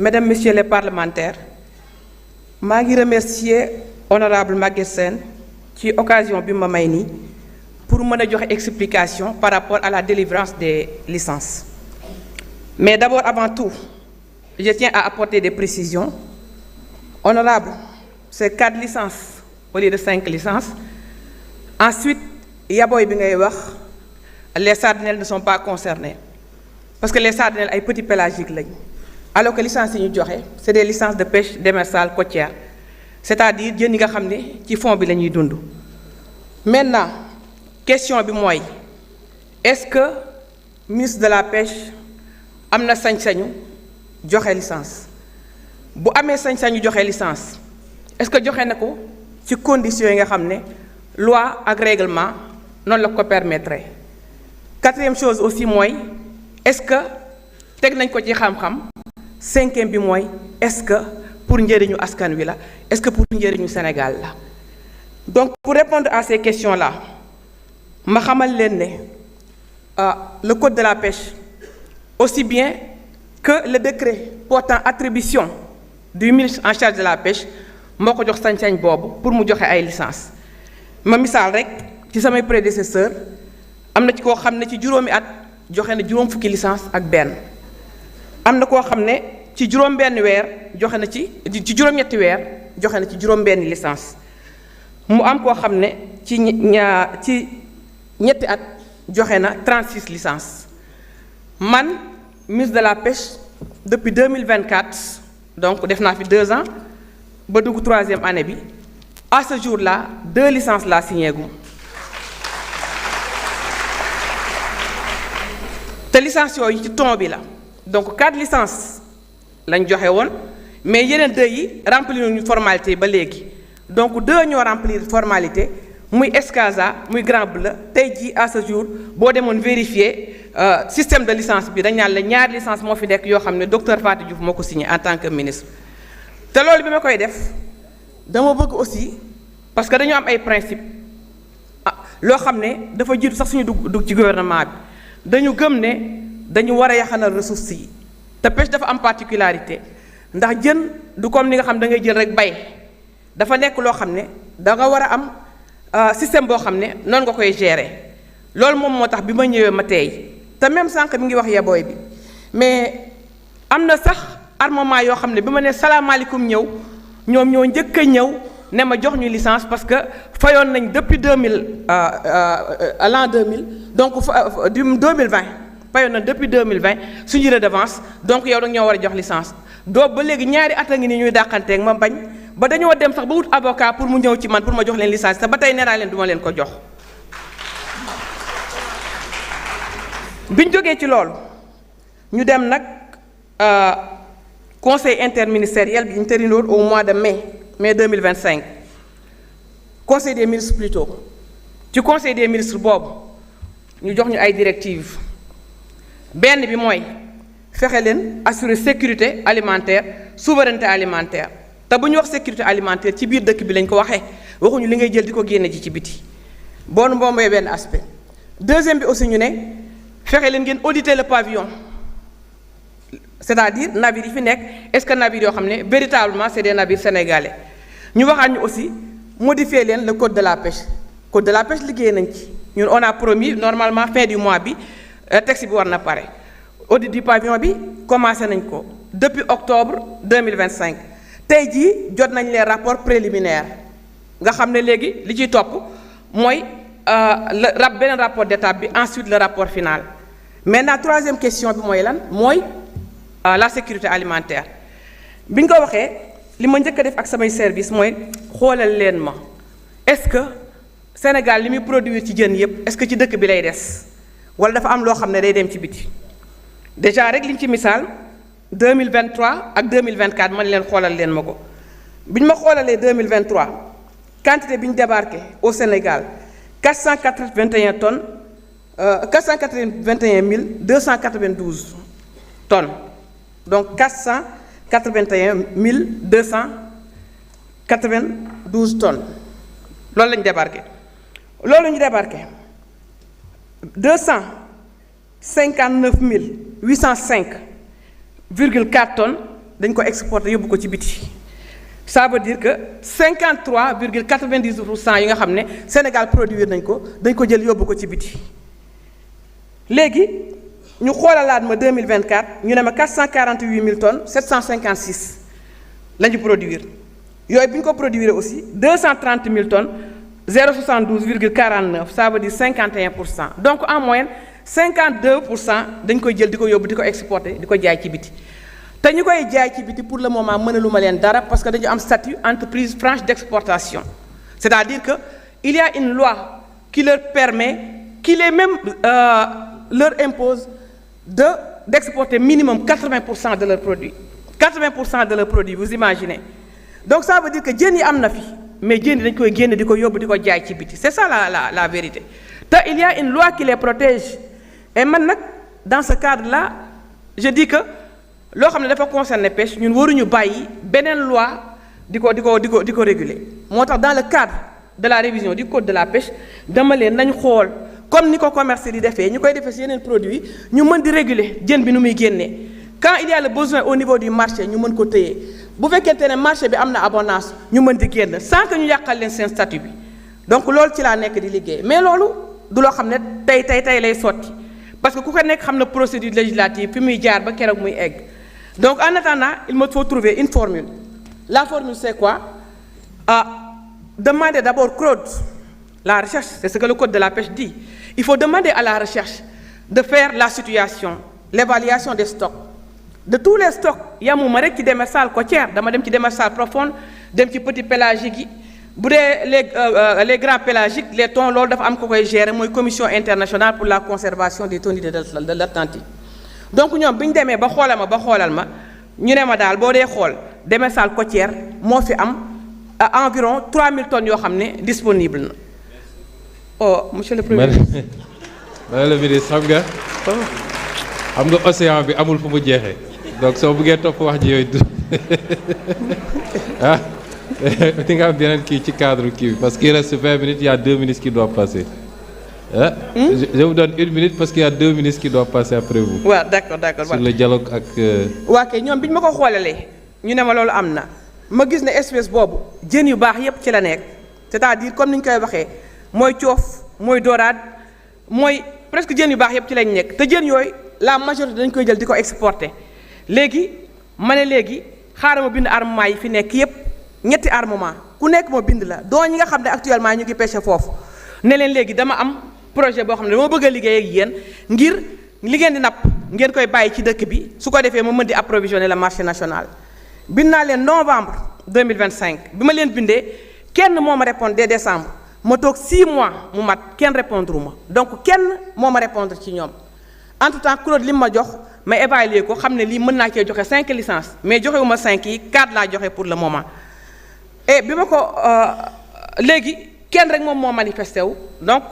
Mesdames, Messieurs les parlementaires, je remercie Honorable Maguette Sène qui occasion bi ma may nii pour mën a joxe explication par rapport à la délivrance des licences. Mais d'abord, avant tout, je tiens à apporter des précisions. Honorable, c'est 4 licences au lieu de 5 licences. Ensuite, yaboy bi ngay wax, les sardinelles ne sont pas concernées. Parce que les sardinelles ay petits pélagiques lañ. Alors que les licences yi ñu joxe, c'est des licences de pêche démersale côtière. C'est-à-dire jën yi nga xam ne ci fond bi la ñuy dund. Maintenant, question bi mooy, est-ce que ministre de la pêche am na sañ-sañu joxe licence? Bu amee sañ-sañu joxe licence, est-ce que joxe na ko ci conditions yi nga xam ne loi ak règlement noonu la ko permettre? Quatrième chose aussi mooy, est-ce que teg nañ ko ci xam-xam? Cinquième bi mooy, est-ce que pour njëriñu askan wi la, est-ce que pour njëriñu Sénégal la? Donc pour répondre à ces questions-là, ma xamal leen ne le code de la pêche, aussi bien que le décret portant attribution du ministre en charge de la pêche, moo ko jox sañ-sañ boobu pour mu joxe ay licence. Ma misaal rek ci samay prédécesseur am na ci koo xam ne ci juróomi at joxe na juróom fukki licence ak benn. am na koo xam ne ci juróom benn weer joxe na ci juróom-ñetti weer joxe na ci juróom benn licence. mu am koo xam ne ci ñetti at joxe na 36 licences. Man ministre de la pêche depuis 2024 donc def naa fi 2 ans ba dugg 3e année bi à ce jour-là 2 licences laa signé gu te licences yooyu ci ton bi la donc 4 licences lañ joxe woon mais yeneen 2 yi remplir ñu formalité ba léegi donc 2 ñoo remplir formalité muy Escasa muy Grand Bleu tey jii à ce jour boo demoon vérifier système de licence bi dañ naan la ñaari licence moo fi nekk yoo xam ne docteur Fatou Diouf moo ko signé en tant que ministre. te loolu bi ma koy def dama bëgg aussi parce que dañoo am ay principe loo xam ne dafa jiitu sax suñu dugg ci gouvernement bi dañu gëm ne dañu war a yaxanal ressources yi te pêche dafa am particularité ndax jën du comme ni nga xam da ngay jël rek bay dafa nekk loo xam ne da nga war a am système boo xam ne noonu nga koy gérer loolu moom moo tax bi ma ñëwee ma teey te même sànq mi ngi wax yabooy bi mais am na sax armement yoo xam ne bi ma ne salaamaaleykum ñëw ñoom ñoo njëkk a ñëw ne ma jox ñu licence parce que fayoon nañ depuis 2000 l'an 2000 donc du 2020 fayoon nañ depuis 2020 suñu redevance donc yow da ñoo war a jox licence doo ba léegi ñaari at a ngi ni ñuy dàqanteeg ma bañ ba dañoo dem sax ba wut avocat pour mu ñëw ci man pour ma jox leen licence te ba tey nee naa leen duma leen ko jox. biñ jógee ci loolu ñu dem nag conseil interministériel bi ñu tërinoon au mois de mai 2025 conseil des ministres plutôt ci conseil des ministres boobu ñu jox ñu ay directives benn bi mooy fexe leen assurer sécurité alimentaire souveraineté alimentaire te bu ñu wax sécurité alimentaire ci biir dëkk bi lañ ko waxee waxuñu li ngay jël di ko génne ji ci biti boonu mboombee benn aspect. Deuxième bi aussi ñu ne fexe leen ngeen auditer le pavillon c'est-à-dire navires yi fi nekk est-ce que navires yoo xam ne véritablement c'est des navires sénégalais ñu waxaat ñu aussi modifier leen le code de la pêche code de la pêche liggéey nañ ci ñun on a promis normalement fin du mois bi texte bi war na pare audit du pavillon bi commencé nañ ko depuis octobre 2025 tey jii jot nañ les rapports préliminaires nga xam ne léegi li ciy topp mooy beneen rapport d'étape bi ensuite le rapport final. Maintenant troisième question bi mooy lan mooy la sécurité alimentaire bi nga ko waxee li ma njëkk a def ak samay service mooy xoolal leen ma est-ce que Sénégal li muy produire ci jën yépp est-ce que ci dëkk bi lay des wala dafa am loo xam ne day dem ci biti. déjà rek liñ ci misaal 2023 ak 2024 man leen xoolal leen ma ko bi ñu ma xoolalee 2023 quantité bi ñu débarqué au Sénégal 481 tonnes 481 292 tonnes donc 481 292 tonnes loolu la ñu débarqué loolu ñu débarqué 259 805,4 tonnes dañ ko exporter yóbbu ko ci biti ça veut dire que 53,90% yi nga xam ne Sénégal produire nañ ko dañ ko jël yóbbu ko ci biti léegi ñu xoolalaat ma 2024 ñu ne ma 448 000 tonnes 756 la ñu produire yooyu bi ñu ko produire aussi 230 000 tonnes 0,72,49 ça veut dire 51%. Donc en moyenne 52% dañ koy jël di ko yóbbu di ko exporter di ko jaay ci biti te ñu koy jaay ci biti pour le moment mënaluma leen dara parce que dañu am statut entreprise franche d'exportation c'est-à-dire que il y a une loi qui leur permet qui les même leur impose d'exporter minimum 80% de leurs produits 80% de leurs produits vous imaginez donc ça veut dire que jën yi am na fi mais jën yi dañ koy génne di ko yóbbu di ko jaay ci biti c'est ça la vérité te il y a une loi qui les protège et man nag dans ce cadre-là je dis que loo xam ne dafa concerner pêche ñun waruñu bàyyi beneen loi di ko réguler moo tax dans le cadre de la révision du code de la pêche dama leen nañ xool comme ni ko commerce di defee ñu koy defee ci yeneen produits ñu mën di réguler jën bi nu muy génnee quand il y a le besoin au niveau du marché ñu mën ko téye bu fekkente ne marché bi am na abondance ñu mën di génn sans que ñu yàqal leen seen statut bi donc loolu ci laa nekk di liggéey mais loolu du loo xam ne tey lay sotti parce que ku ko nekk xam na procédure législative fi muy jaar ba keroog muy egg donc en attendant il me faut trouver une formule la formule c'est quoi demander d'abord CROD la recherche c'est ce que le code de la pêche dit il faut demander à la recherche de faire la situation l'évaluation des stocks de tous les stocks yamuma rek ci démersale côtière dama dem ci démersale profonde dem ci petit pélagique yi bu dee les grands pélagiques les thons loolu dafa am ko koy gérer mooy commission internationale pour la conservation des thoniers de l'Atlantique donc ñoom bi ñu demee ba xoolal ma ñu ne ma daal boo dee xool démersale côtière moo fi am environ 3000 tonnes yoo xam ne disponible na oh monsieur le premier ministre. madame le ministre xam nga océan bi amul fu mu jeexee donc soo bëggee topp wax ji yooyu ah di nga am yeneen kii ci cadre kii bi parce qu'il reste 20 minutes il y a 2 ministres qui doivent passer ah. Je vous donne 1 minute parce qu'il y a 2 ministres qui doivent passer après vous. waaw d'accord sur le dialogue ak. waa kay ñoom bi ñu ma ko xoolalee ñu ne ma loolu am na ma gis ne espèce boobu jën yu baax yépp ci la nekk c'est-à-dire comme ni ñu koy waxee mooy coof mooy dorade mooy presque jën yu baax yépp ci lañ nekk te jën yooyu la majorité dañ koy jël di ko exporter léegi ma ne léegi xaaral ma bind armement yi fi nekk yépp ñetti armement ku nekk moo bind la doo ñi nga xam ne actuellement ñu ngi pêcher foofu ne leen léegi dama am projet boo xam ne dama bëgg a liggéey ak yéen ngir li ngeen di napp ngeen koy bàyyi ci dëkk bi su ko defee ma mën di approvisionner le marché national bind naa leen novembre 2025 bi ma leen bindee kenn moo ma répondre dès décembre ma toog 6 mois mu mat kenn répondre ma donc kenn moo ma répondre ci ñoom entre temps CROD li ma jox ma évaluer ko xam ne lii mën naa cee joxe 5 licences mais joxewuma 5 yi 4 laa joxe pour le moment et bi ma ko léegi kenn rek moom moo manifesté wu donc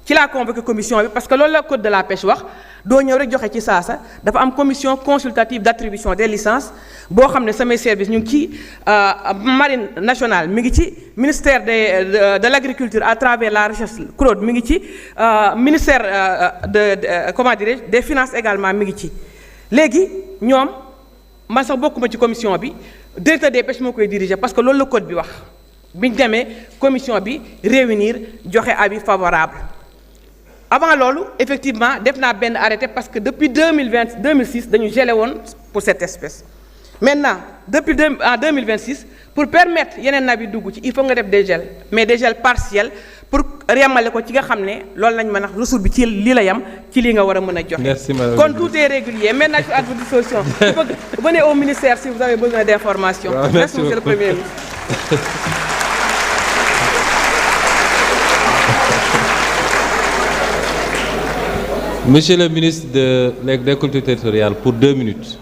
ci laa convoqué commission bi parce que loolu la code de la pêche wax doo ñëw rek joxe ci saasa dafa am commission consultative d'attribution des licences boo xam ne samay service ñu ngi ci marine nationale mi ngi ci ministère de l'agriculture à travers la recherche CROD mi ngi ci ministère comment dirais-je des finances également mi ngi ci léegi ñoom man sax bokkuma ci commission bi directeur des pêches moo koy diriger parce que loolu la code bi wax bi ñu demee commission bi réunir joxe avis favorable avant loolu effectivement def naa benn arrêté parce que depuis 2006 dañu gelé woon pour cette espèce maintenant en 2026 pour permettre yeneen navires dugg ci il faut nga def dégel mais dégel partiel pour yemale ko ci nga xam ne loolu lañ mën a ressource bi ci lii la yem ci lii nga war a mën a joxe. Merci madame. Kon tout est régulier maintenant je suis à votre disposition. Venez au ministère si vous avez besoin d'informations. Merci monsieur le Premier ministre. Monsieur le ministre de l'Agriculture territoriale pour 2 minutes.